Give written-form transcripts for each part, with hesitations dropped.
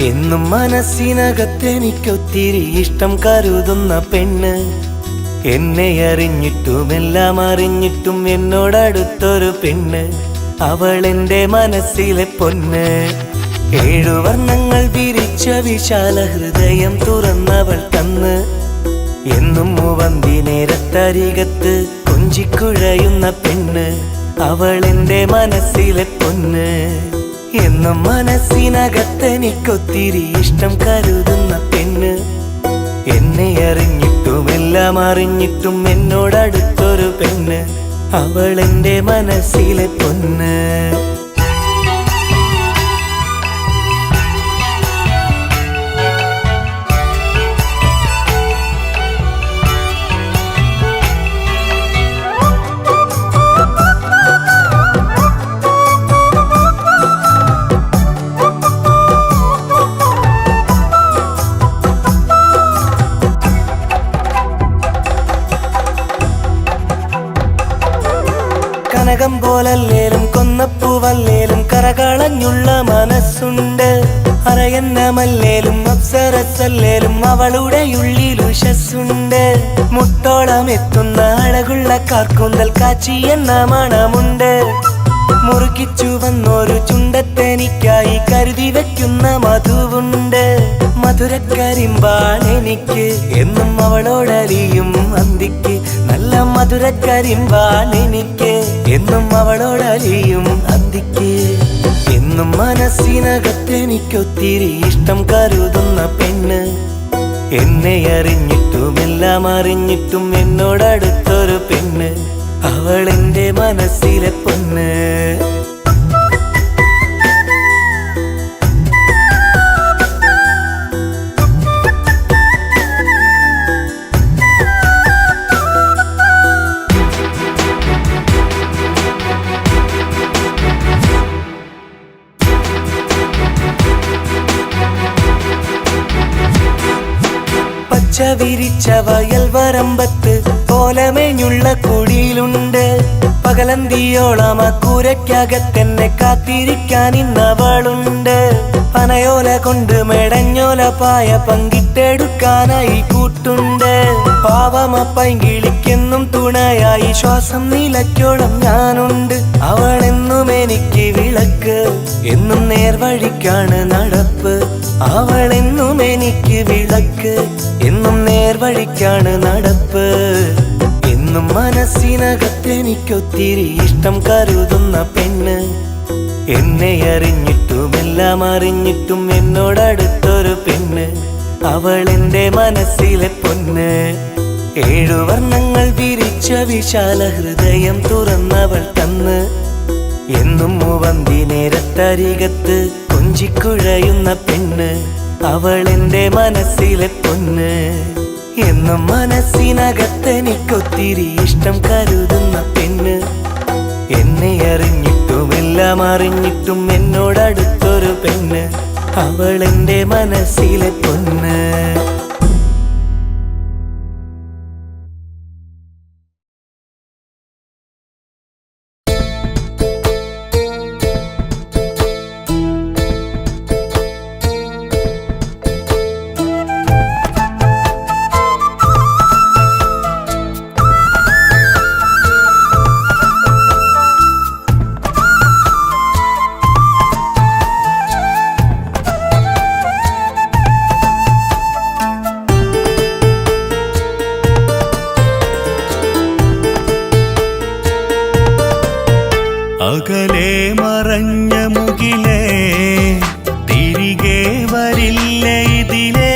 എന്നും മനസ്സിനകത്തെനിക്കൊത്തിരി ഇഷ്ടം കരുതുന്ന പെണ്ണ്, എന്നെ അറിഞ്ഞിട്ടും എല്ലാം അറിഞ്ഞിട്ടും എന്നോടടുത്തൊരു പെണ്ണ്, അവൾ എൻ്റെ മനസ്സിലെ പൊന്ന്. 7 വർണ്ണങ്ങൾ വിരിച്ച വിശാല ഹൃദയം തുറന്നവൾ തന്ന്, എന്നും മൂവന്തി നേരത്തരികത്ത് കൊഞ്ചിക്കുഴയുന്ന പെണ്ണ്, അവൾ എൻ്റെ മനസ്സിലെ പൊന്ന്. എന്നും മനസ്സിനകത്തെനിക്കൊത്തിരി ഇഷ്ടം കരുതുന്ന പെണ്ണ്, എന്നെ അറിഞ്ഞിട്ടും എല്ലാം അറിഞ്ഞിട്ടും എന്നോടടുത്തൊരു പെണ്ണ്, അവൾ എൻ്റെ മനസ്സിലെ പൊന്ന്. കനകം പോലല്ലേലും കൊന്നപ്പൂവല്ലേലും കരകളഞ്ഞുള്ള മനസ്സുണ്ട്, അരയന്നമല്ലേലും അപ്സരസല്ലേലും അവളുടെ ഉള്ളിൽ ഉഷസ്സുണ്ട്. മുട്ടോളം എത്തുന്ന അഴകുള്ള കാർക്കൂന്തൽ കാച്ചി എന്ന മണമുണ്ട്, മുറുകിച്ചു വന്നൊരു ചുണ്ടത്തെനിക്കായി കരുതി വെക്കുന്ന മധുവുണ്ട്. മധുരക്കരിമ്പാണെനിക്ക് എന്നും അവളോടലിയും അന്തിക്ക്, നല്ല മധുരക്കരിമ്പാണെനിക്ക് എന്നും അവളോടലിയും അന്തിക്ക്. എന്നും മനസ്സിനകത്തെനിക്കൊത്തിരി ഇഷ്ടം കരുതുന്ന പെണ്ണ്, എന്നെ അറിഞ്ഞിട്ടും എല്ലാം അറിഞ്ഞിട്ടും എന്നോടടുത്തൊരു പെണ്ണ്, അവൾ എൻ്റെ മനസ്സിലെ പൊന്ന്. പച്ച വിരിച്ച വയൽ വരമ്പത്ത് കോലമേഞ്ഞുള്ള കുടിയിലുണ്ട്, പകലന്തിയോളം ആ കൂരയ്ക്കകത്തെന്നെ കാത്തിരിക്കാൻ ഇന്നവളുണ്ട്. പനയോല കൊണ്ട് മെടഞ്ഞോല പായ പങ്കിട്ടെടുക്കാനായി കൂട്ടുണ്ട്, പാവമ പൈങ്കിളിക്കെന്നും തുണയായി ശ്വാസം നിലയ്ക്കോളം ഞാനുണ്ട്. അവളെന്നും എനിക്ക് വിളക്ക്, എന്നും നേർവഴിക്കാണ് നടപ്പ്, അവളെന്നും എനിക്ക് വിളക്ക്, എന്നും നേർവഴിക്കാണ് നടപ്പ്. എന്നും മനസ്സിനകത്തെനിക്കൊത്തിരി ഇഷ്ടം കരുതുന്ന പെണ്ണ്, എന്നെ അറിഞ്ഞിട്ടും എല്ലാം അറിഞ്ഞിട്ടും എന്നോടടുത്തൊരു പെണ്ണ്, അവൾ എൻ്റെ മനസ്സിലെ പൊന്ന്. 7 വർണ്ണങ്ങൾ വിരിച്ച വിശാല ഹൃദയം തുറന്നവൾ തന്ന്, എന്നും മൂവന്തി നേരത്തരികത്ത് കൊഞ്ചിക്കുഴയുന്ന പെണ്ണ്, അവൾ എൻ്റെ മനസ്സിലെ പൊന്ന്. എന്നും മനസ്സിനകത്തെനിക്കൊത്തിരി ഇഷ്ടം കരുതുന്ന പെണ്ണ്, എന്നെ അറിഞ്ഞിട്ടും എല്ലാം അറിഞ്ഞിട്ടും എന്നോടടുത്തൊരു പെണ്ണ്, അവൾ എൻ്റെ മനസ്സിലെ പൊന്ന്. അകലെ മറഞ്ഞ മുകിലേ തിരികെ വരില്ല ഇതിലേ,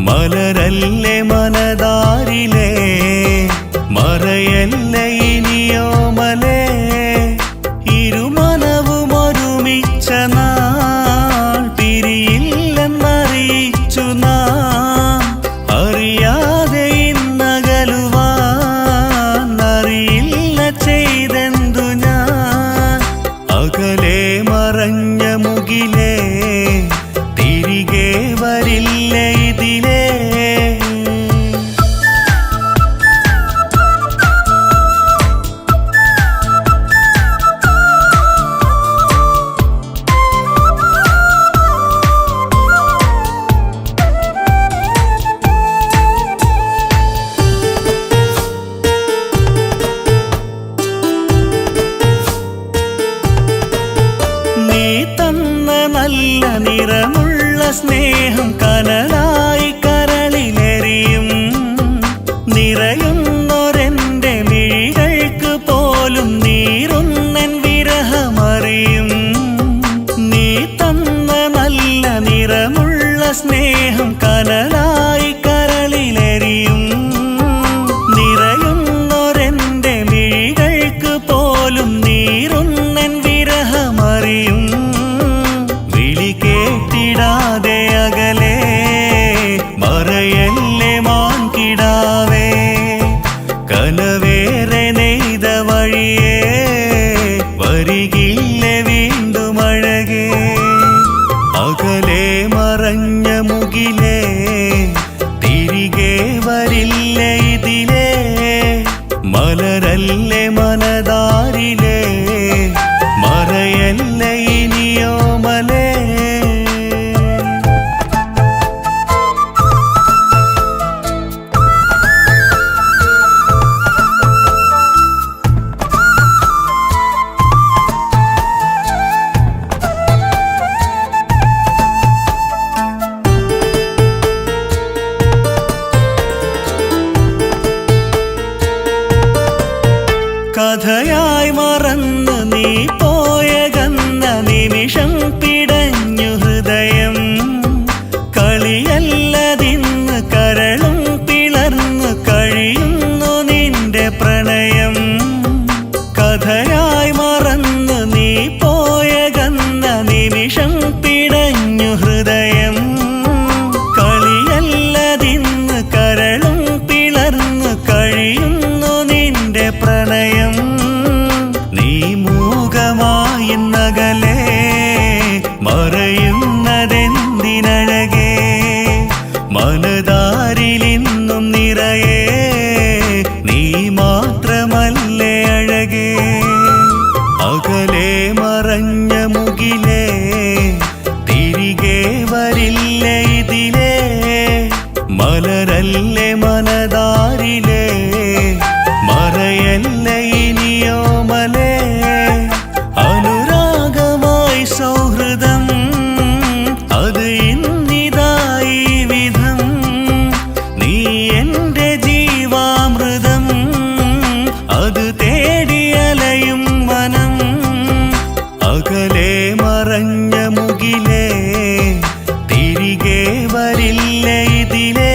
മലരല്ലേ മനതാരിലേ മറയല്ല ഇനിയോമലേ. ഇരുമനവും ഒരുമിച്ച നാൾ പിരിയില്ലെന്നറിയിച്ചു നാം, അറിയാതെ ഇന്നകലുവാൻ അറിയില്ല ചെയ്തെന്തു ഞാൻ. അകലെ കനവേറെ നെയ്ത വഴിയേ വരികില്ല വീണ്ടും അഴകേ അകലെ മറഞ്ഞ മുകിലേ തിരികെ വരില്ല ഇതിലേ മലരല്ലേ മനതാരിലേ മറയല്ല ഇനിയോ മലേ കഥയായി മറന്ന് നീ പോയകന്ന നിമിഷം പിടഞ്ഞു ഹൃദയം കളിയല്ലതിന്ന് കരളും പിളർന്നു കഴിയുന്നു നിന്റെ പ്രണയം കഥയായി മറന്ന് നീ പോയകന്ന നിമിഷം പിടഞ്ഞു ഹൃദയം കളിയല്ലതിന്ന് കരളും പിളർന്നു കഴിയുന്നു നിന്റെ പ്രണയം നീ മൂകമായി നഗലേ മറയുന്നതെന്തിനഴകേ മനതാരിലിന്നും നിറയേ നീ മാത്രമല്ലേ അഴകേ അകലെ മറഞ്ഞ മുകിലേ തിരികെ വരില്ല ഇതിലേ മലരല്ലേ മനതാരിലേ മറയല്ല ഇനിയോ മലേ അനുരാഗമായി സൗഹൃദം അത് ഇന്നിതായി വിധം നീ എൻ്റെ ജീവാമൃതം അത് തേടിയലയും മനം അകലെ മറഞ്ഞ മുകിലേ തിരികെ വരില്ല ഇതിലേ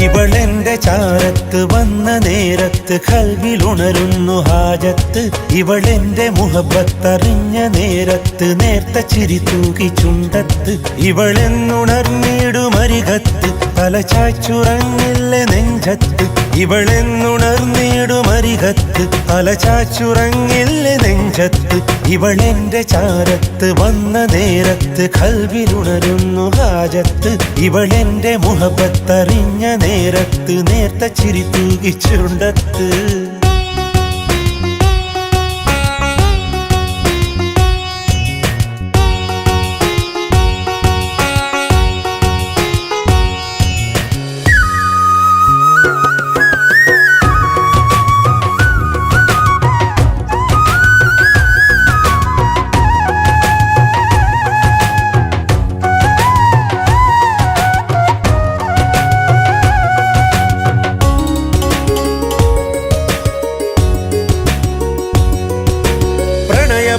ഇവളെന്റെ ചാരത്ത് വന്ന നേരത്ത് കൽവിലുണരുന്നു ഹാജത്ത് ഇവളെന്റെ മുഹബത്തറിഞ്ഞ നേരത്ത് നേർത്ത ചിരി തൂകി ചുണ്ടത്ത് ഇവളെന്നുണർന്നിടുമരികത്ത് തല ചാച്ചുറങ്ങില്ല നെഞ്ചത്ത് ഇവളെന്നുണർന്നിടുമരികത്ത് തല ചാച്ചുറങ്ങില്ല നെഞ്ചത്ത് ഇവളെന്റെ ചാരത്ത് വന്ന നേരത്ത് കൽവിലുണരുന്നു ഹാജത്ത് ഇവളെന്റെ മുഹബത്തറിഞ്ഞ നേരത്ത് നേർത്ത ചിരി തൂകി ചുണ്ടത്ത്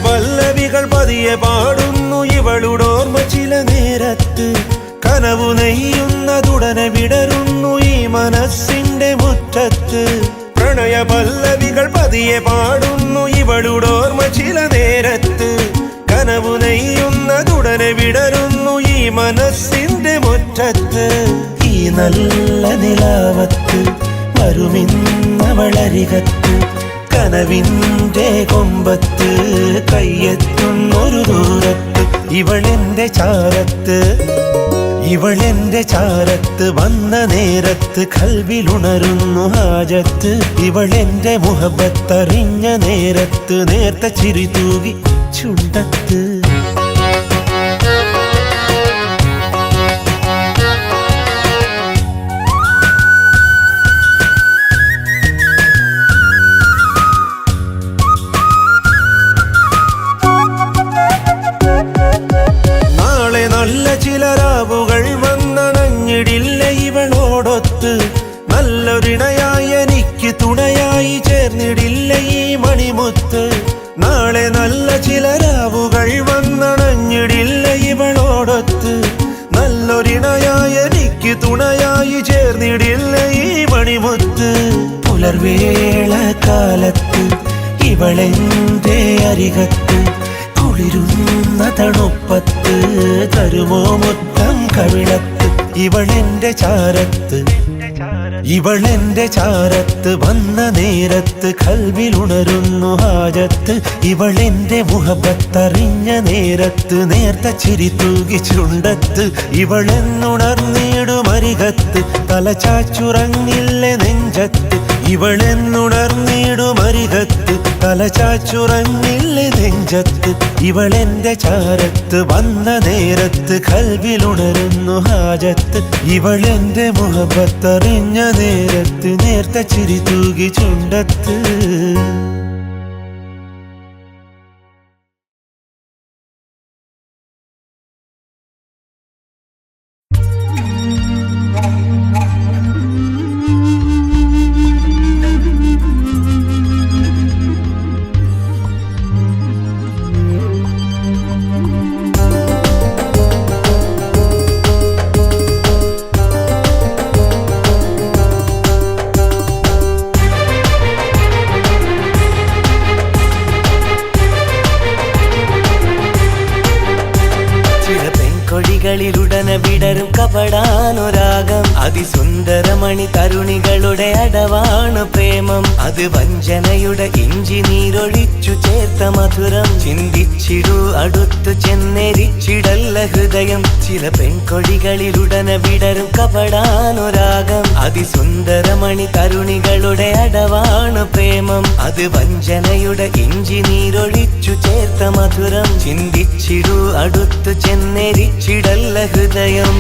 പല്ലവികൾ പതിയെ പാടുന്നു ഇവളുടോർമ്മ ചില നേരത്ത് കനവു നെയ്യുന്നതുടനെ വിടരുന്നു ഈ മനസ്സിന്റെ മുറ്റത്ത് പ്രണയ പല്ലവികൾ പതിയെ പാടുന്നു ഇവളുടോർമ്മ ചില നേരത്ത് കനവു നെയ്യുന്നതുടനെ വിടരുന്നു ഈ മനസ്സിന്റെ മുറ്റത്ത് ഈ നല്ല നിലാവത്ത് വരുമിന്നവളരികത്ത് കനവിൻ്റെ കൊമ്പത്ത് കയ്യെത്തുന്നൊരു ദൂരത്ത് ഇവളെന്റെ ചാരത്ത് വന്ന നേരത്ത് കൽവിലുണരുന്നു ഹാജത്ത് ഇവളെന്റെ മുഹബത്തറിഞ്ഞ നേരത്ത് നേർത്ത ചിരി തൂകി ചുണ്ടത്ത് നല്ല നല്ലൊരിണയായി എനിക്ക് തുണയായി ചേർന്നിടില്ല ഈ മണിമുത്ത്. പുലർവേള കാലത്ത് ഇവളെന്റെ അരികത്ത് കുളിരുന്ന തണുപ്പത്ത് തരുമോ മുത്തം കവിളത്ത്. ഇവളെന്റെ ചാരത്ത് ഇവളെന്റെ ചാരത്ത് വന്ന നേരത്ത് കൽവിലുണരുന്നു ഹാജത്ത്. ഇവളെന്റെ മുഹബത്തറിഞ്ഞ നേരത്ത് നേർത്ത ചിരി തൂകി ചുണ്ടത്ത്. ഇവളെന്നുണർന്നിടുമരികത്ത് തലചാച്ചുറങ്ങില്ല നെഞ്ചത്ത്. ഇവളെന്നുണർന്നിടുമരികത്ത് തലചാച്ചുറങ്ങില്ല നെഞ്ചത്ത്. ഇവളെന്റെ ചാരത്ത് വന്ന നേരത്ത് കൽവിലുണരുന്നു ഹാജത്ത്. ഇവളെന്റെ മുഹബത്തറിഞ്ഞ നേരത്ത് നേർത്ത ചിരി തൂകി ചുണ്ടത്ത്. കൊടികളിലുടന വിടരും കപടാനുരാഗം അതിസുന്ദരമണി തരുണികളുടെ അടവാണ് പ്രേമം. അത് വഞ്ചനയുടെ ഇഞ്ചി നീരൊഴിച്ചു ചേർത്ത മധുരം. ചിന്തിച്ചിടൂ അടുത്തു ചെന്നെരിച്ചിടല്ല ഹൃദയം. ചില പെൺകൊടികളിലുടന വിടരും കപടാനുരാഗം അതിസുന്ദരമണി തരുണികളുടെ അടവാണ് പ്രേമം. അത് വഞ്ചനയുടെ ഇഞ്ചി നീരൊഴിച്ചു ചേർത്ത മധുരം. ചിന്തിച്ചിടൂ അടുത്തു ചെന്നെരിച്ചിടല്ല ഹൃദയം.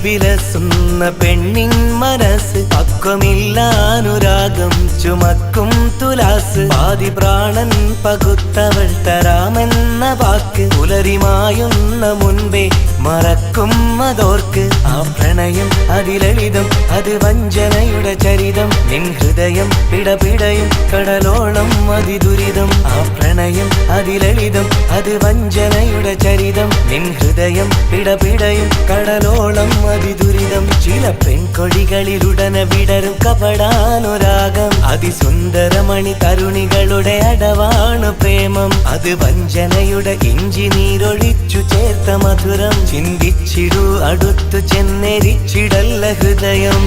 വിലസുന്ന പെണ്ണിൻ മനസ്സ് പക്വമില്ലാനുരാഗം ചുമക്കും തുലാസ്. പാതി പ്രാണൻ പകുത്തവൾ തരാമെന്ന വാക്ക് പുലരിമായുന്ന മുൻപേ മറക്കും അതോർക്ക്. ആ പ്രണയം അതിലളിതം അത് വഞ്ചനയുടെ ചരിതം. നിൻ ഹൃദയം പിടപിടയും കടലോളം അതിദുരിതം. ആ പ്രണയം അതിലളിതം അത് വഞ്ചനയുടെ ചരിതം. നിൻ ഹൃദയം പിടപിടയും കടലോളം അതിദുരിതം. ചില പെൺകൊടികളിലുടന വിടരും കപടാനുരാഗം അതിസുന്ദരമണി തരുണികളുടെ അടവാണ് പ്രേമം. അത് വഞ്ചനയുടെ ഇഞ്ചി നീരൊഴിച്ചു ചേർത്ത മധുരം. ചിന്തിച്ചിടൂ അടുത്തു ചെന്നെരിച്ചിടല്ല ഹൃദയം.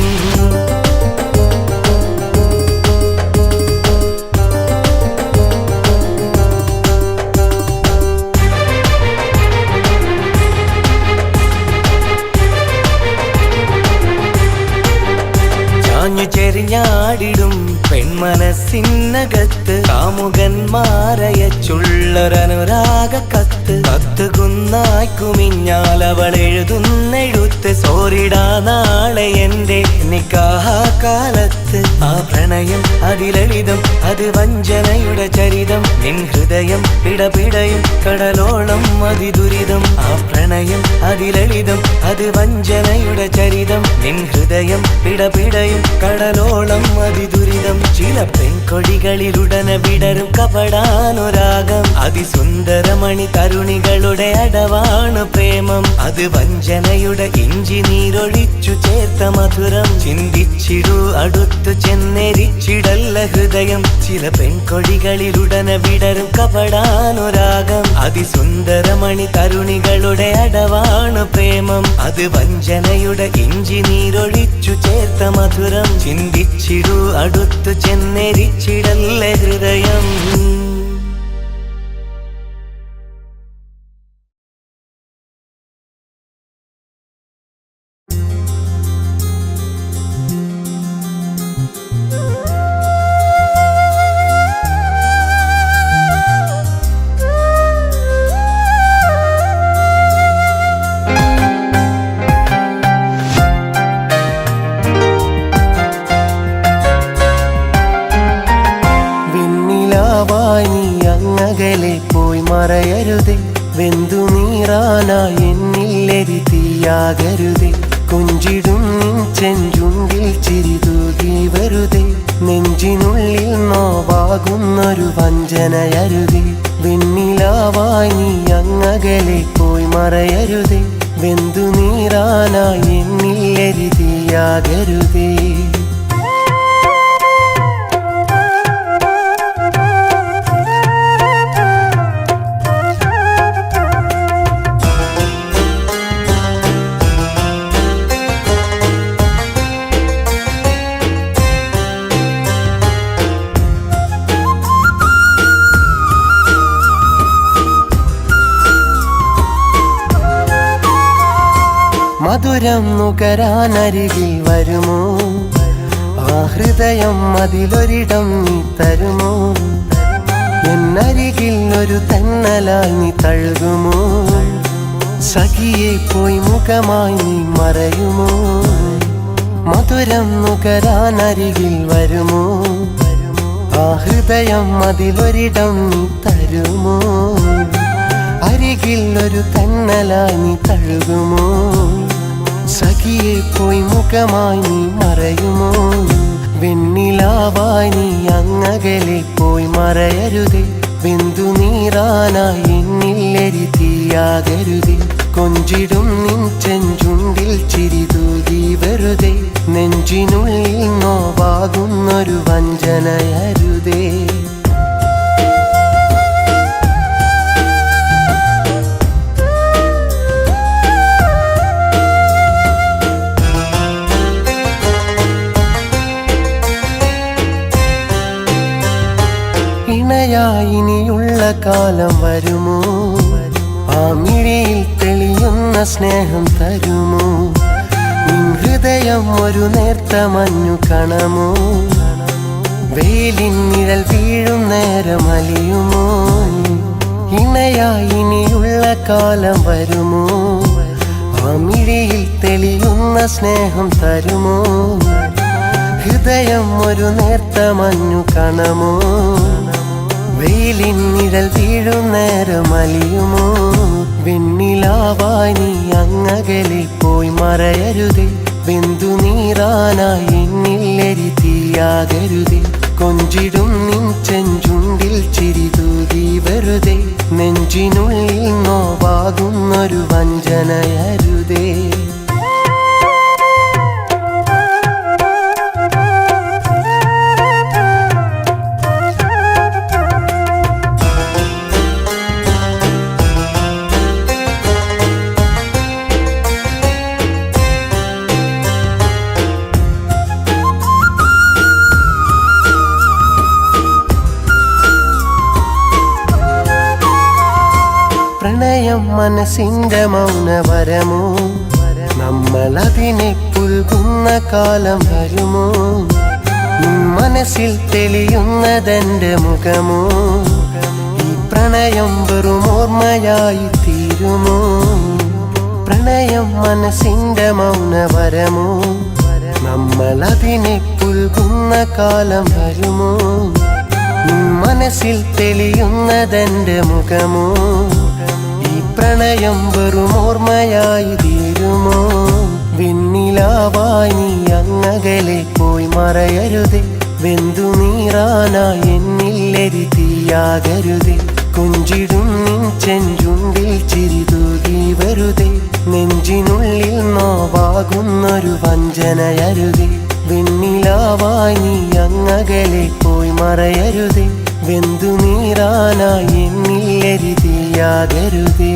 ചെരിഞ്ഞാടിടും പെൺമനസ്സിനകത്ത് കാമുകന്മാരയച്ചുള്ളൊരനുരാഗ കത്ത്. കത്തുകുന്നായി കുമിഞ്ഞാൽ അവൾ എഴുതുന്നെഴുത്ത്. സോറിടാ നാളെ എന്റെ നിക്കാഹകാലത്ത്. ആ പ്രണയം അതിലളിതം അത് വഞ്ചനയുടെ ചരിതം. നിൻ ഹൃദയം പിടപിടയും കടലോളം അതിദുരിതം. ആ പ്രണയം അതിലളിതം അത് വഞ്ചനയുടെ ചരിതം. നിൻ ഹൃദയം പിടപിടയും കടലോളം അതിദുരിതം. ചില പെൺകൊടികളിലുടന വിടരും കപടാനുരാഗം അതിസുന്ദരമണി തരുണികളുടെ അടവാണ് പ്രേമം. അത് വഞ്ചനയുടെ ഇഞ്ചി നീരൊഴിച്ചു ചേർത്ത മധുരം. ചിന്തിച്ചിടൂ അടുത്തു ചെന്നെരിച്ചിടല്ല ഹൃദയം. ചില പെൺകൊടികളിലുടന വിടരും കപടാനുരാഗം അതിസുന്ദരമണി തരുണികളുടെ അടവാണ് പ്രേമം. അത് വഞ്ചനയുടെ ഇഞ്ചി നീരൊഴിച്ചു ചേർത്ത മധുരം. ചിന്തിച്ചിടൂ അടുത്തു ചെന്നെരിച്ചിടല്ല ഹൃദയം. വളരരുതേ വെന്തു നീറാനായി എന്നില്ലെരി തീയാകരുതേ കൊഞ്ചിടും നിൻ ചെഞ്ചുണ്ടിൽ ചിരിതൂകി വെറുതെ നെഞ്ചിനുള്ളിൽ നോവാകുന്നൊരു വഞ്ചനയരുതേ വെണ്ണിലാവായി നീ അങ്ങകലെ പോയി മറയരുതേ വെന്തു നീറാനായി എന്നില്ലെരി തീയാകരുതേ മധുരം നുകരാനരികിൽ വരുമോ ആ ഹൃദയം അതിലൊരിടം നീ തരുമോ എന്നരികിൽ ഒരു തന്നലായി നീ തഴുകുമോ സഖിയെ പോയി മുഖമായി നീ മറയുമോ മധുരം നുകരാനരികിൽ വരുമോ ആ ഹൃദയം അതിലൊരിടം നീ തരുമോ അരികിൽ ഒരു തന്നലായി നീ തഴുകുമോ സഖിയെ പോയി മുഖമായി നീ മറയുമോ വെണ്ണിലാവായി നീ അങ്ങകലെ പോയി മറയരുതേ വെന്തു നീറാനായി എന്നില്ലെരി തീയാകരുതേ കൊഞ്ചിടും നിൻ ചെഞ്ചുണ്ടിൽ ചിരിതൂകി വെറുതെ നെഞ്ചിനുള്ളിൽ നോവാകുന്നൊരു വഞ്ചനയരുതേ ഇണയായിനിയുള്ള കാലം വരുമോ ആ മിഴിയിൽ തെളിയുന്ന സ്നേഹം തരുമോ നിൻ ഹൃദയം ഒരു നേർത്ത മഞ്ഞു കണമോ വെയിലിൻ നിഴൽ വീഴും നേരം അലിയുമോ ഇണയായിനിയുള്ള കാലം വരുമോ ആ മിഴിയിൽ തെളിയുന്ന സ്നേഹം തരുമോ ഹൃദയം ഒരു നേർത്ത മഞ്ഞു കണമോ വെയിലിൻ നിഴൽ വീഴും നേരം അലിയുമോ വെണ്ണിലാവായി നീ അങ്ങകലെ പോയി മറയരുതേ വെന്തു നീറാനായി എന്നില്ലെരി തീയാകരുതേ കൊഞ്ചിടും നിൻ ചെഞ്ചുണ്ടിൽ ചിരിതൂകി വെറുതെ നെഞ്ചിനുള്ളിൽ നോവാകുന്നൊരു വഞ്ചനയരുതേ പ്രണയം മനസ്സിന്റെ മൗനവരമോ നമ്മളതിനെ പുൽകുന്ന കാലം വരുമോ മനസ്സിൽ തെളിയുന്നതെന്റെ മുഖമോ ഈ പ്രണയം വെറും ഓർമ്മയായി തീരുമോ പ്രണയം മനസ്സിന്റെ മൗനവരമോ നമ്മളതിനെ പുൽകുന്ന കാലം വരുമോ മനസ്സിൽ തെളിയുന്നതെന്റെ മുഖമോ പ്രണയം വെറും ഓർമ്മയായി തീരുമോ വെണ്ണിലാവായി നീ അങ്ങകലെ പോയി മറയരുതേ വെന്തു നീറാനായി എന്നില്ലെരി തീയാകരുതേ കൊഞ്ചിടും നിൻ ചെഞ്ചുണ്ടിൽ ചിരിതൂകി വെറുതെ നെഞ്ചിനുള്ളിൽ നോവാകുന്നൊരു വഞ്ചനയരുതേ വെണ്ണിലാവായി നീ അങ്ങകലെ പോയി മറയരുതേ വെന്തു നീറാനായി എന്നില്ലെരി തീയാകരുതേ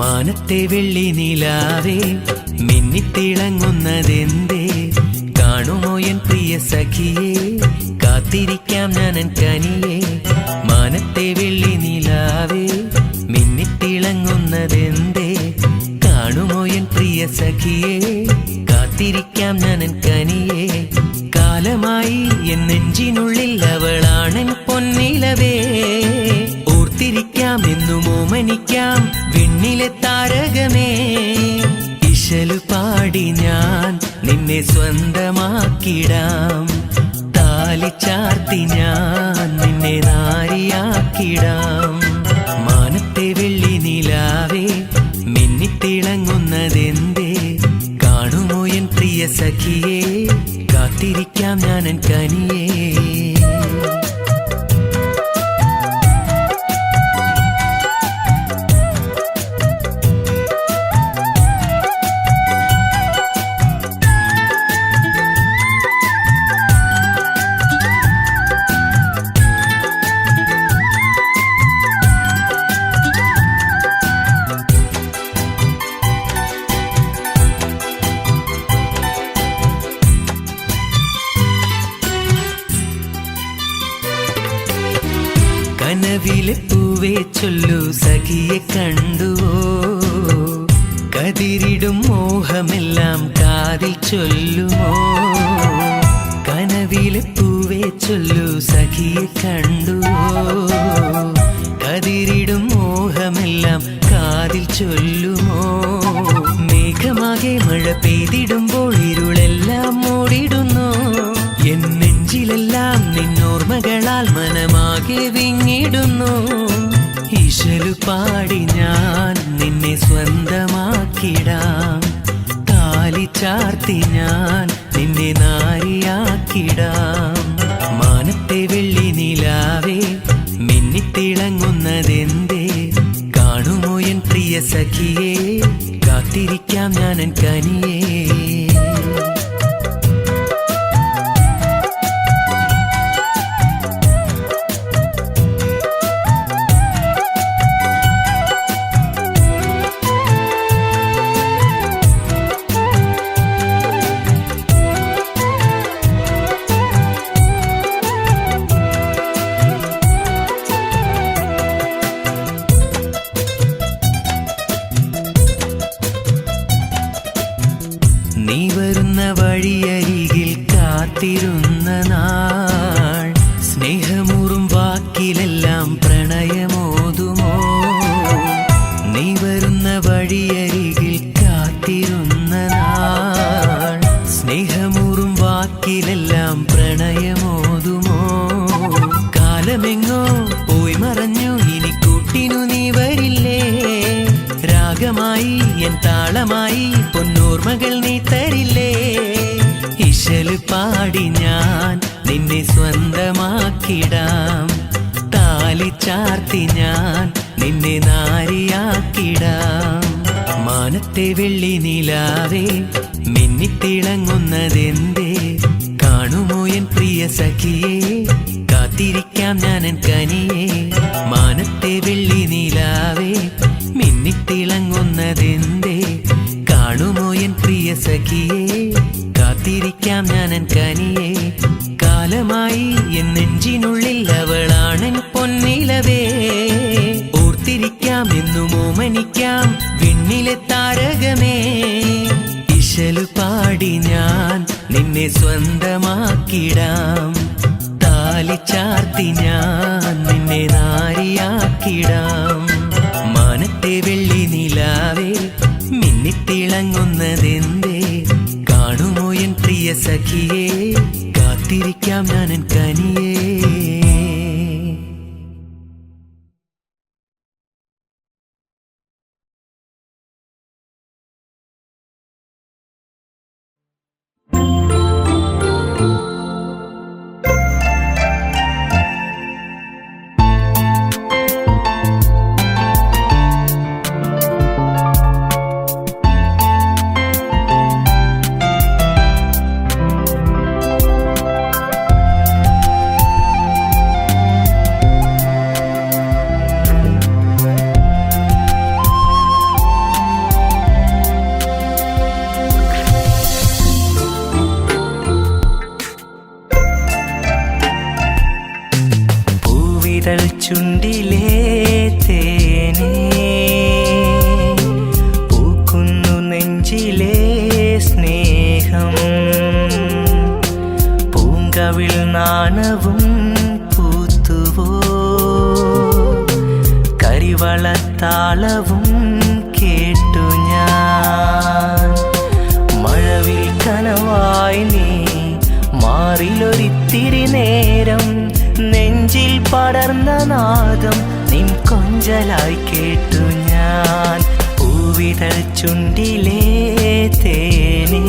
മാനത്തെ വെള്ളി നിലാവേ മിന്നിത്തിളങ്ങുന്നതെന്തേ? കാണുമോ എൻ പ്രിയ സഖിയേ, കാത്തിരിക്കാം ഞാനൻ കനിയേ. മാനത്തെ വെള്ളി നിലാവേ മിന്നിത്തിളങ്ങുന്നതെന്തേ? കാണുമോ എൻ പ്രിയ സഖിയേ, കാത്തിരിക്കാം ഞാനൻ കനിയേ. കാലമായി എൻ നെഞ്ചിനുള്ളിൽ അവളാണൻ പൊന്നിലവേ. ഓർത്തിരിക്കാം എന്നും ഓമനിക്കാം വിണ്ണിലെ താരകമേ. ഇശലു പാടി ഞാൻ നിന്നെ സ്വന്തമാക്കിടാം, താലി ചാർത്തി ഞാൻ നിന്നെ നാരിയാക്കിടാം. മാനത്തെ വെള്ളി നിലാവേ മിന്നിത്തിളങ്ങുന്നതെന്തേ? കാണുമോ എൻ പ്രിയ സഖിയേ, കാത്തിരിക്കാം ഞാനൻ കനിയേ. കനവിലെ പൂവേ ചൊല്ലു സഖിയെ കണ്ടുവോ? കതിരിടും മോഹമെല്ലാം കാതിൽ ചൊല്ലുമോ? കനവിലെ പൂവേ ചൊല്ലു സഖിയെ കണ്ടുവോ? കതിരിടും മോഹമെല്ലാം കാതിൽ ചൊല്ലുമോ? മേഘമാകെ മഴ പെയ്തിടുമ്പോൾ ഇരുളെല്ലാം മൂടിടുന്നു. എൻ നെഞ്ചിലെല്ലാം നിന്നോർമകളാൽ മനമാകെ വിങ്ങിടുന്നു. ഈശലു പാടി ഞാൻ നിന്നെ സ്വന്തമാക്കിടാം, താലി ചാർത്തി ഞാൻ നിന്നെ നാരിയാക്കിടാം. മാനത്തെ വെള്ളി നിലാവേ മിന്നിത്തിളങ്ങുന്നതെന്തേ? കാണുമോ എൻ പ്രിയ സഖിയേ, കാത്തിരിക്കാം ഞാനൻ കനിയേ. നീ വരുന്ന വഴിയരികിൽ കാത്തിരുന്ന നാൾ, സ്നേഹമൂറും വാക്കിലെല്ലാം പ്രണയമോതുമോ? നീ വരുന്ന വഴിയരികിൽ കാത്തിരുന്ന നാൾ, സ്നേഹമൂറും വാക്കിലെല്ലാം പ്രണയമോതുമോ? കാലമെങ്ങോ പോയി മറഞ്ഞു, ഇനി കൂട്ടിനു നീ വരില്ലേ? രാഗമായി എൻ താളമായി പൊന്നോർമകൾ നീ തരില്ലേ? ഇശലു പാടി ഞാൻ നിന്നെ സ്വന്തമാക്കിടാം, താലി ചാർത്തി ഞാൻ നിന്നെ നാരിയാക്കിടാം. മാനത്തെ വെള്ളി നിലാവേ മിന്നിത്തിളങ്ങുന്നതെന്തേ? കാണുമോ എൻ പ്രിയ സഖിയേ, കാത്തിരിക്കാം ഞാനൻ കനിയേ. മാനത്തെ വെള്ളി നിലാവേ മിന്നിത്തിളങ്ങുന്നതെന്തേ? കാണുമോ എൻ പ്രിയ സഖിയേ, കാത്തിരിക്കാം ഞാനൻ കനിയേ. കാലമായി എൻ നെഞ്ചിനുള്ളിൽ അവളാണൻ പൊന്നിലവേ. ഓർത്തിരിക്കാം എന്നും ഓമനിക്കാം വിണ്ണിലെ താരകമേ. ഇശലു പാടി ഞാൻ നിന്നെ സ്വന്തമാക്കിടാം, താലി ചാർത്തി ഞാൻ നിന്നെ നാരിയാക്കിടാം. മാനത്തെ വെള്ളി നിലാവേ മിന്നിത്തിളങ്ങുന്നതെന്തേ? കാണുമോ എൻ പ്രിയ സഖിയേ, കാത്തിരിക്കാം ഞാനൻ കനിയേ. പൂങ്കവിൾ നാണവും പൂത്തുവോ കരിവളത്താളവും കേട്ടു ഞാൻ മഴവിൽ കനവായി നീ മാറിലൊരിത്തിരി നേരം നെഞ്ചിൽ പടർന്ന നാദം നിൻ കൊഞ്ചലായി കേട്ടു ഞാൻ പൂവിതൾ ചുണ്ടിലേ തേനേ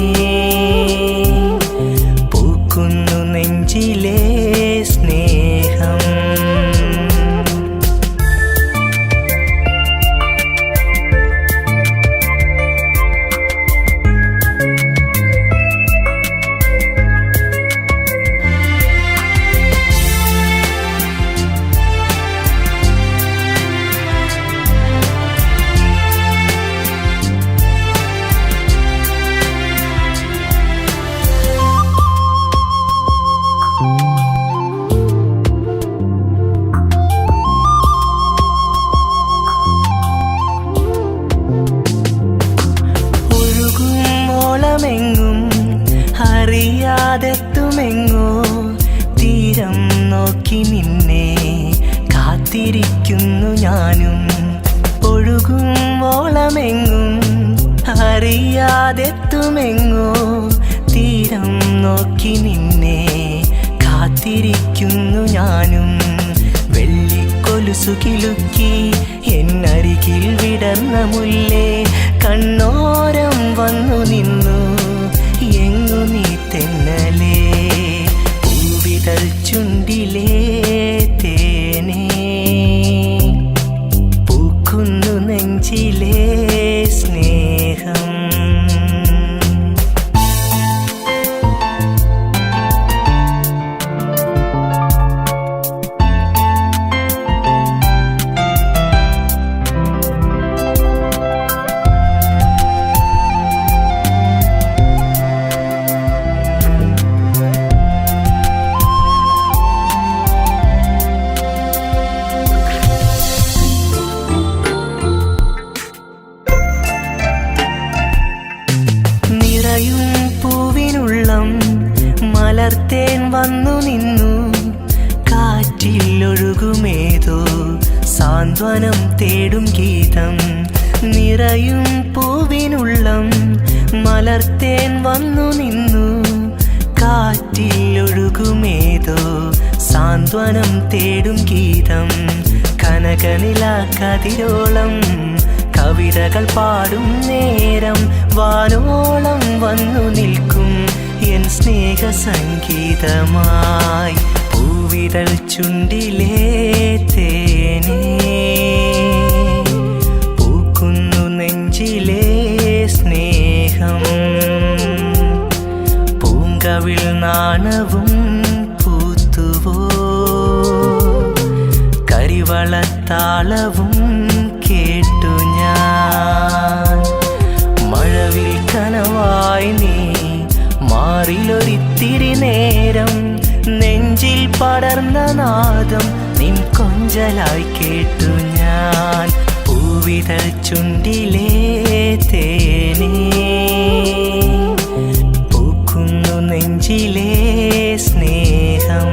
പൂക്കുന്നു നെഞ്ചിലേ സ്നേഹം അറിയാതെത്തുമെങ്ങോ തീരം നോക്കി നിന്നെ കാത്തിരിക്കുന്നു ഞാനും ഒഴുകും ഓളമെങ്ങും അറിയാതെത്തുമെങ്ങോ തീരം നോക്കി നിന്നെ കാത്തിരിക്കുന്നു ഞാനും വെള്ളിക്കൊലുസു കിലുക്കി എന്നരികിൽ വിടർന്ന മുല്ലേ കണ്ണോരം വന്നു നിന്നു എങ്ങു നീ തെന്നലേ പൂവിതൾ ചുണ്ടിലേ തേനേ പൂക്കുന്നു നെഞ്ചിലേ സ്നേഹം പൂവിനുള്ളം മലർത്തേൻ വന്നു നിന്നു കാറ്റിലൊഴുകുമേതോ സാന്ത്വനം തേടും ഗീതം നിറയും പൂവിനുള്ളം മലർത്തേൻ വന്നു നിന്നു കാറ്റിലൊഴുകുമേതോ സാന്ത്വനം തേടും ഗീതം കനകനില കതിരോളം കവിതകൾ പാടും നേരം വാനോളം വന്നു നിൽക്കും എൻ സ്നേഹ സംഗീതമായി പൂവിതൾ ചുണ്ടിലേ തേനേ പൂക്കുന്നു നെഞ്ചിലേ സ്നേഹം പൂങ്കവിൾ നാണവും പൂത്തുവോ കരിവളത്താളവും കേട്ടു ഞാൻ മഴവിൽ കനവായി നീ മാറിലൊരിത്തിരി നേരം നെഞ്ചിൽ പടർന്ന നാദം നിൻ കൊഞ്ചലായി കേട്ടു ഞാൻ പൂവിതൾ ചുണ്ടിലേ തേനേ പൂക്കുന്നു നെഞ്ചിലേ സ്നേഹം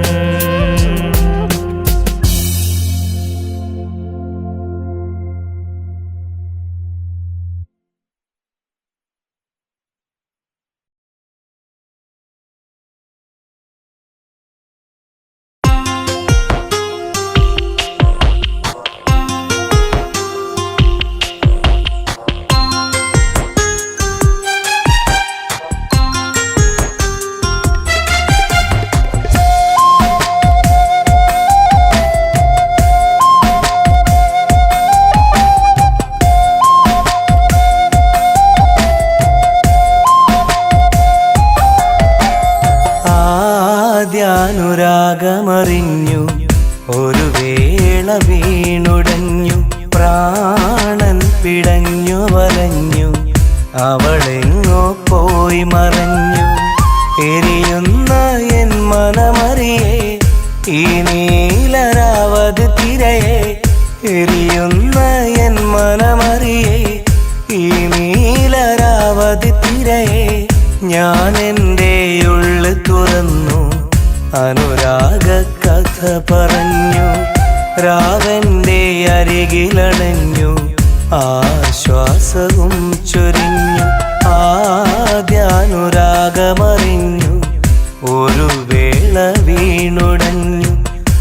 അനുരാഗമറിഞ്ഞു ഒരു വേള വീണുടഞ്ഞു പ്രാണൻ പിടഞ്ഞു വലഞ്ഞു അവളെങ്ങോ പോയി മറഞ്ഞു എരിയുന്ന എൻ മനമറിയേ ഈ നീലരാവതി തിരയെ എരിയുന്ന എൻ മനമറിയേ ഈ നീലരാവതി തിരയെ ഞാൻ എൻ്റെ ഉള്ളു തുറന്നു അനുരാഗ കഥ പറഞ്ഞു. രാവന്റെ അരികിലണഞ്ഞു ആശ്വാസവും ചൊരിഞ്ഞു. ആദ്യാനുരാഗമറിഞ്ഞു ഒരു വേള വീണുടഞ്ഞു.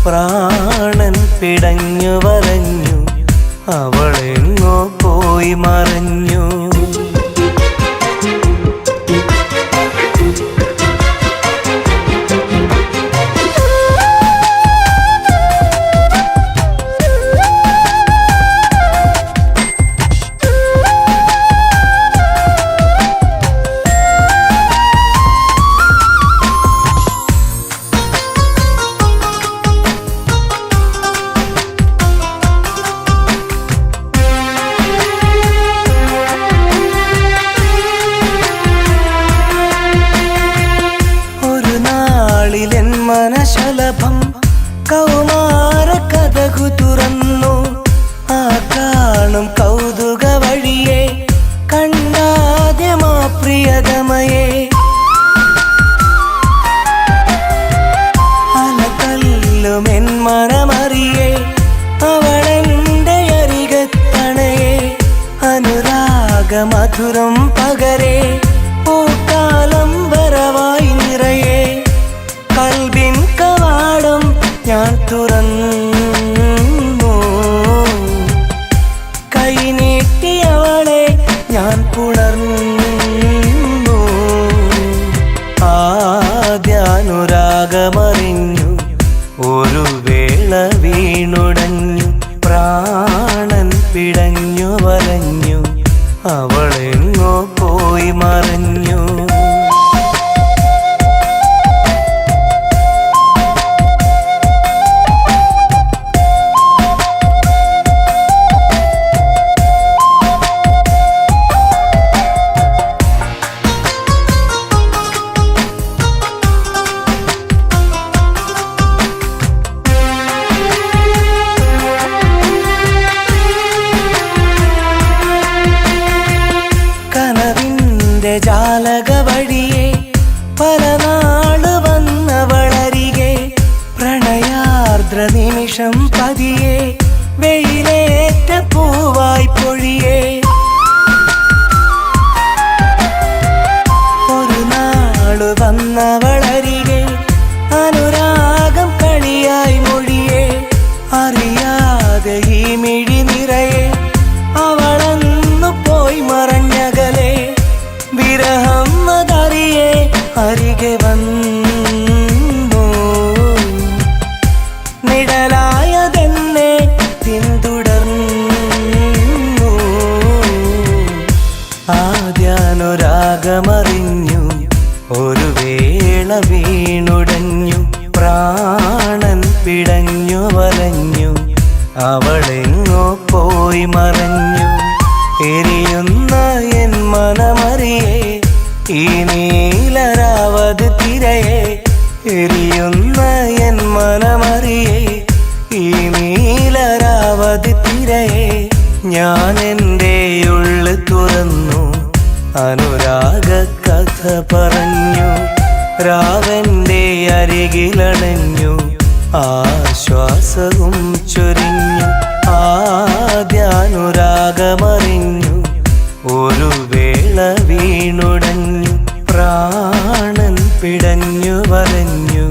പ്രാണൻ പിടഞ്ഞു വലഞ്ഞു അവളെങ്ങോ പോയി മറഞ്ഞു. മനശലഭം കൗമാര കഥകു തുറന്നു. ആ കാണും കൗതുക വഴിയെ കണ്ടാദ്യമാ പ്രിയതമയെ. അലതല്ലുമെൻ മനമറിയെ അവളെന്റെ അരികത്തണയെ. അനുരാഗമധുരം പകരെ പൂക്കാലം വരവായി നിറയെ. കൽബിൻ കവാടം ഞാൻ തുറന്നു. കൈനീട്ടിയവളെ ഞാൻ പുണർന്നു. ആദ്യാനുരാഗമറിഞ്ഞു ഒരു വേള വീണുടഞ്ഞു. പ്രാണൻ പിടഞ്ഞു വലഞ്ഞു അവളെങ്ങോ പോയി മറഞ്ഞു. ജാലക വഴിയെ പല നാള് വന്നവളരികെ. പ്രണയാർദ്ര നിമിഷം പതിയെ വെയിലേറ്റ പൂവായി പൊഴിയെ. ഒരു നാള് വന്നവളരികെ അനുരാഗം കളിയായി മൊഴിയെ. അറിയാതെ ഈ മിഴി നിറയെ അവളന്നു പോയി മറഞ്ഞകലെ. വിരഹം അതറിയെ അരികെ വന്നു. നിഴലായതെന്നെ പിന്തുടർന്നു. ആദ്യാനുരാഗമറിഞ്ഞു ഒരു വേള വീണുടഞ്ഞു. പ്രാണൻ പിടഞ്ഞു വലഞ്ഞു അവളെങ്ങോ പോയി മറഞ്ഞു. എരിയുന്ന എൻ മനമറിയെ ഈ നീലരാവത് തിരയെ. എരിയുന്ന എൻ മനമറിയെ ഈ നീലരാവത് തിരയെ. ഞാൻ എൻ്റെ ഉള്ളു തുറന്നു അനുരാഗ കഥ പറഞ്ഞു. രാവന്റെ അരികിലണഞ്ഞു ആശ്വാസവും ചൊരിഞ്ഞു. ആദ്യാനുരാഗമറിഞ്ഞു ഒരു വേള വീണുടഞ്ഞു. പ്രാണൻ പിടഞ്ഞു വലഞ്ഞു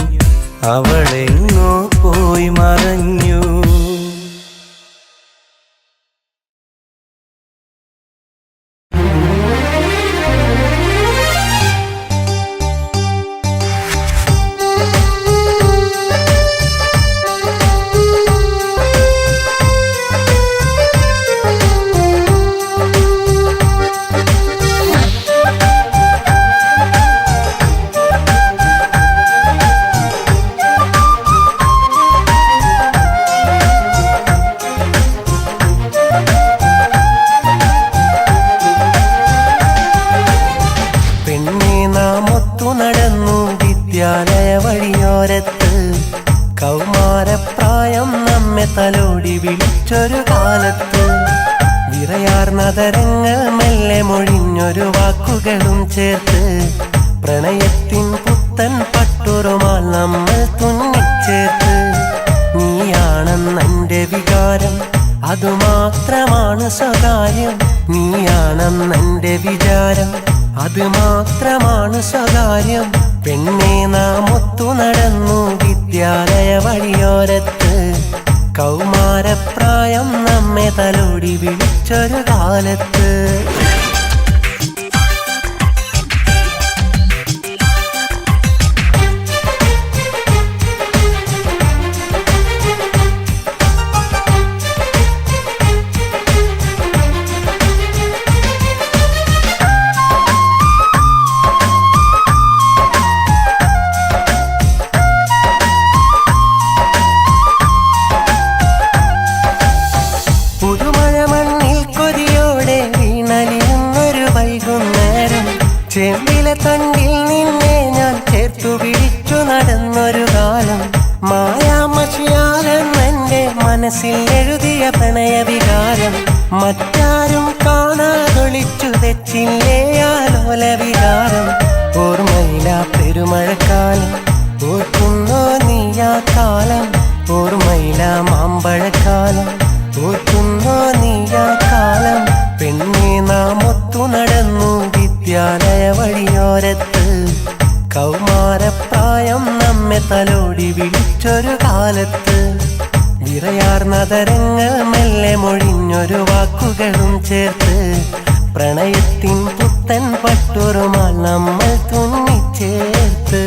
അവളെങ്ങോ പോയി മറഞ്ഞു. കൗമാരപ്രായം നമ്മെ തലോടി വിളിച്ചൊരു കാലത്ത് വിറയാർന്നതരങ്ങൾ മെല്ലെ മൊഴിഞ്ഞൊരു വാക്കുകളും ചേർത്ത് പ്രണയത്തിൻ പുത്തൻ പട്ടുറുമാൽ നമ്മൾ തുന്നിച്ചേർത്ത്. നീയാണെന്നെൻ്റെ വികാരം, അതുമാത്രമാണ് സ്വകാര്യം. നീയാണെന്നെൻ്റെ വിചാരം, അതുമാത്രമാണ് സ്വകാര്യം. പെണ്ണെ നാം ഒത്തു നടന്നു വിദ്യാലയ വഴിയോരത്ത്. കൗമാരപ്രായം നമ്മെ തലോടി വിളിച്ചൊരു കാലത്ത്. ചെമ്പിലെ തണ്ടിൽ നിന്നെ ഞാൻ ചേർത്തു പിടിച്ചു നടന്നൊരു കാലം. മായാമഷിയാലെന്നെൻ്റെ മനസ്സിൽ എഴുതിയ പ്രണയവികാരം. മറ്റാരും കാണാതൊളിച്ചു തെച്ചില്ലേ ആലോല വികാരം. ഓർമ്മയിലാ പെരുമഴക്കാലം, ഓർക്കുന്നോ നീയാ കാലം. ഓർമ്മയിലാ മാമ്പഴക്കാലം, ഓർക്കുന്നോ നീയാ കാലം. പെണ്ണെ നാം ഒത്തു നടന്നു വിദ്യാലയ വഴിയോരത്ത്. കൗമാരപ്രായം നമ്മെ തലോടി വിളിച്ചൊരു കാലത്ത്. വിറയാർന്നതരങ്ങൾ മെല്ലെ മൊഴിഞ്ഞൊരു വാക്കുകളും ചേർത്ത്. പ്രണയത്തിൻ പുത്തൻ പട്ടുറുമാൽ നമ്മൾ തുന്നിച്ചേർത്ത്.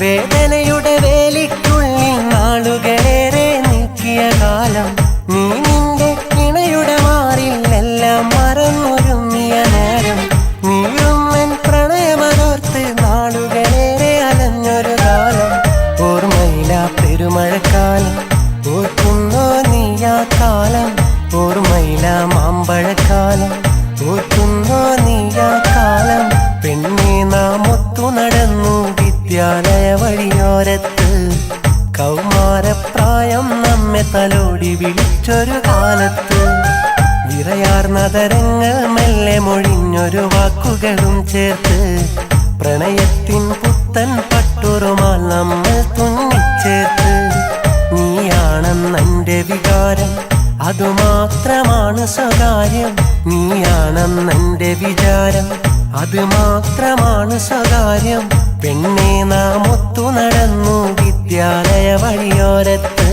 വേദനയുടെ വേലിക്കുള്ളിൽ നാളുകളേറെ നീക്കിയ കാലം. നീ നിന്റെ ഇണയുടെ മാറിൽ എല്ലാം മറന്നൊരുങ്ങിയ നേരം. നീയുമ്മൻ പ്രണയമതോർത്ത് നാളുകളേറെ അലഞ്ഞൊരു കാലം. ഓർമ്മയിലാ പെരുമഴക്കാലം, ഓർക്കുന്നോ നീയാ കാലം. ഓർമ്മയിലാ മാമ്പഴക്കാലം, ഓർക്കുന്നോ നീയാ കാലം. പെണ്ണെ നാം ഒത്തു നടന്നു വിദ്യാലയ വഴിയോരത്ത്. കൗമാരപ്രായം നമ്മെ തലോടി വിളിച്ചൊരു കാലത്ത്. വിറയാർന്നതരങ്ങൾ മെല്ലെ മൊഴിഞ്ഞൊരു വാക്കുകളും ചേർത്ത്. പ്രണയത്തിൻ പുത്തൻ പട്ടുറുമാൽ നമ്മൾ തുന്നിച്ചേർത്ത്. നീയാണെന്നെൻ്റെ വികാരം, അതുമാത്രമാണ് സ്വകാര്യം. നീയാണെന്നെൻ്റെ വിചാരം, അതുമാത്രമാണ് സ്വകാര്യം. പെണ്ണെ നാം ഒത്തു നടന്നു വിദ്യാലയ വഴിയോരത്ത്.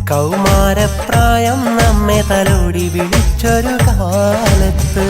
കൗമാരപ്രായം നമ്മെ തലോടി വിളിച്ചൊരു കാലത്ത്.